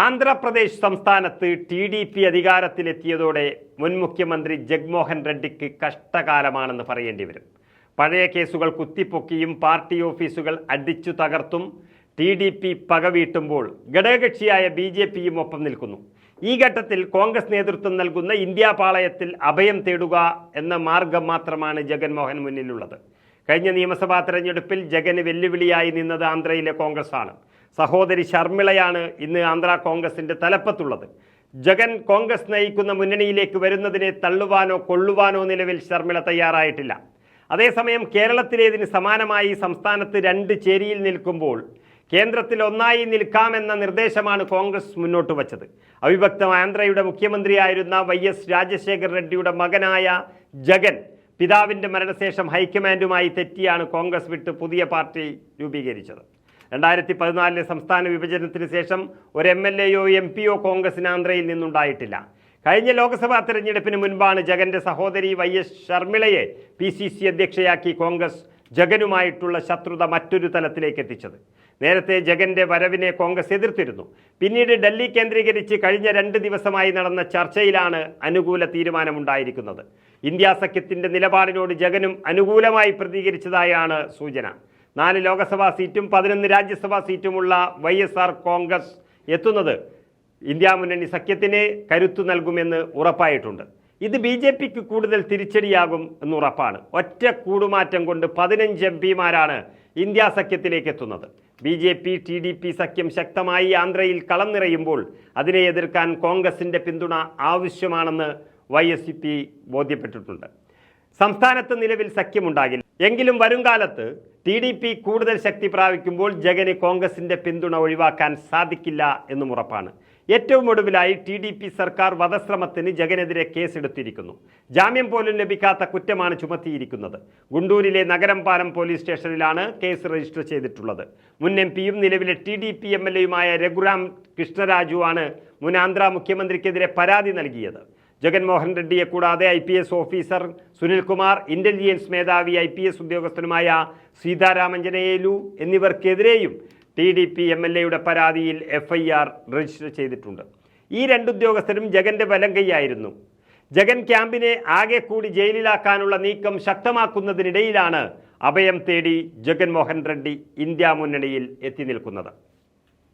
ആന്ധ്രാപ്രദേശ് സംസ്ഥാനത്ത് ടി.ഡി.പി അധികാരത്തിലെത്തിയതോടെ മുൻ മുഖ്യമന്ത്രി ജഗ്മോഹൻ റെഡ്ഡിക്ക് കഷ്ടകാലമാണെന്ന് പറയേണ്ടി വരും. പഴയ കേസുകൾ കുത്തിപ്പൊക്കിയും പാർട്ടി ഓഫീസുകൾ അടിച്ചു തകർത്തും ടി.ഡി.പി പകവീട്ടുമ്പോൾ ഘടകകക്ഷിയായ ബി.ജെ.പിയും ഒപ്പം നിൽക്കുന്നു. ഈ ഘട്ടത്തിൽ കോൺഗ്രസ് നേതൃത്വം നൽകുന്ന ഇന്ത്യ പാളയത്തിൽ അഭയം തേടുക എന്ന മാർഗം മാത്രമാണ് ജഗൻമോഹൻ മുന്നിലുള്ളത്. കഴിഞ്ഞ നിയമസഭാ തെരഞ്ഞെടുപ്പിൽ ജഗന് വെല്ലുവിളിയായി നിന്നത് ആന്ധ്രയിലെ കോൺഗ്രസ് ആണ്. സഹോദരി ശർമിളയാണ് ഇന്ന് ആന്ധ്ര കോൺഗ്രസിന്റെ തലപ്പത്തുള്ളത്. ജഗൻ കോൺഗ്രസ് നയിക്കുന്ന മുന്നണിയിലേക്ക് വരുന്നതിനെ തള്ളുവാനോ കൊള്ളുവാനോ നിലവിൽ ശർമിള തയ്യാറായിട്ടില്ല. അതേസമയം കേരളത്തിലേതിന് സമാനമായി സംസ്ഥാനത്ത് രണ്ട് ചേരിയിൽ നിൽക്കുമ്പോൾ കേന്ദ്രത്തിൽ ഒന്നായി നിൽക്കാമെന്ന നിർദ്ദേശമാണ് കോൺഗ്രസ് മുന്നോട്ട് വച്ചത്. അവിഭക്ത ആന്ധ്രയുടെ മുഖ്യമന്ത്രിയായിരുന്ന YS രാജശേഖർ റെഡ്ഡിയുടെ മകനായ ജഗൻ പിതാവിൻ്റെ മരണശേഷം ഹൈക്കമാൻഡുമായി തെറ്റിയാണ് കോൺഗ്രസ് വിട്ട് പുതിയ പാർട്ടി രൂപീകരിച്ചത്. 2014 സംസ്ഥാന വിഭജനത്തിന് ശേഷം ഒരു MLA-യോ MP-യോ കോൺഗ്രസിന് ആന്ധ്രയിൽ നിന്നുണ്ടായിട്ടില്ല. കഴിഞ്ഞ ലോക്സഭാ തെരഞ്ഞെടുപ്പിന് മുൻപാണ് ജഗന്റെ സഹോദരി YS ശർമിളയെ PCC അധ്യക്ഷയാക്കി കോൺഗ്രസ് ജഗനുമായിട്ടുള്ള ശത്രുത മറ്റൊരു തലത്തിലേക്ക് എത്തിച്ചത്. നേരത്തെ ജഗന്റെ വരവിനെ കോൺഗ്രസ് എതിർത്തിരുന്നു. പിന്നീട് ഡൽഹി കേന്ദ്രീകരിച്ച് കഴിഞ്ഞ 2 ദിവസമായി നടന്ന ചർച്ചയിലാണ് അനുകൂല തീരുമാനമുണ്ടായിരിക്കുന്നത്. ഇന്ത്യ സഖ്യത്തിന്റെ നിലപാടിനോട് ജഗനും അനുകൂലമായി പ്രതികരിച്ചതായാണ് സൂചന. 4 ലോക്സഭാ സീറ്റും 11 രാജ്യസഭാ സീറ്റുമുള്ള YSR കോൺഗ്രസ് എത്തുന്നത് ഇന്ത്യ മുന്നണി സഖ്യത്തിന് കരുത്തു നൽകുമെന്ന് ഉറപ്പായിട്ടുണ്ട്. ഇത് BJPക്ക് കൂടുതൽ തിരിച്ചടിയാകും എന്നുറപ്പാണ്. ഒറ്റ കൂടുമാറ്റം കൊണ്ട് 15 MP-മാരാണ് ഇന്ത്യ സഖ്യത്തിലേക്ക് എത്തുന്നത്. BJP TDP സഖ്യം ശക്തമായി ആന്ധ്രയിൽ കളം നിറയുമ്പോൾ അതിനെ എതിർക്കാൻ കോൺഗ്രസിന്റെ പിന്തുണ ആവശ്യമാണെന്ന് YSP ബോധ്യപ്പെട്ടിട്ടുണ്ട്. സംസ്ഥാനത്ത് നിലവിൽ സഖ്യമുണ്ടാകില്ല. എങ്കിലും വരുംകാലത്ത് TDP കൂടുതൽ ശക്തി പ്രാപിക്കുമ്പോൾ ജഗന് കോൺഗ്രസിന്റെ പിന്തുണ ഒഴിവാക്കാൻ സാധിക്കില്ല എന്നും ഉറപ്പാണ്. ഏറ്റവും ഒടുവിലായി TDP സർക്കാർ വധശ്രമത്തിന് ജഗനെതിരെ കേസെടുത്തിരിക്കുന്നു. ജാമ്യം പോലും ലഭിക്കാത്ത കുറ്റമാണ് ചുമത്തിയിരിക്കുന്നത്. ഗുണ്ടൂരിലെ നഗരംപാലം പോലീസ് സ്റ്റേഷനിലാണ് കേസ് രജിസ്റ്റർ ചെയ്തിട്ടുള്ളത്. മുൻ MP-യും നിലവിലെ TDP MLA-യുമായ രഘുറാം കൃഷ്ണരാജുവാണ് മുൻ ആന്ധ്ര മുഖ്യമന്ത്രിക്കെതിരെ പരാതി നൽകിയത്. ജഗൻമോഹൻ റെഡ്ഡിയെ കൂടാതെ IPS ഓഫീസർ സുനിൽകുമാർ, ഇന്റലിജൻസ് മേധാവി IPS ഉദ്യോഗസ്ഥനുമായ സീതാരാമഞ്ജനയേലു എന്നിവർക്കെതിരെയും TDP MLA-യുടെ പരാതിയിൽ FIR രജിസ്റ്റർ ചെയ്തിട്ടുണ്ട്. ഈ 2 ഉദ്യോഗസ്ഥരും ജഗന്റെ വലങ്കയായിരുന്നു. ജഗൻ ക്യാമ്പിനെ ആകെ കൂടി ജയിലിലാക്കാനുള്ള നീക്കം ശക്തമാക്കുന്നതിനിടയിലാണ് അഭയം തേടി ജഗൻമോഹൻ റെഡ്ഡി ഇന്ത്യ മുന്നണിയിൽ എത്തി നിൽക്കുന്നത്.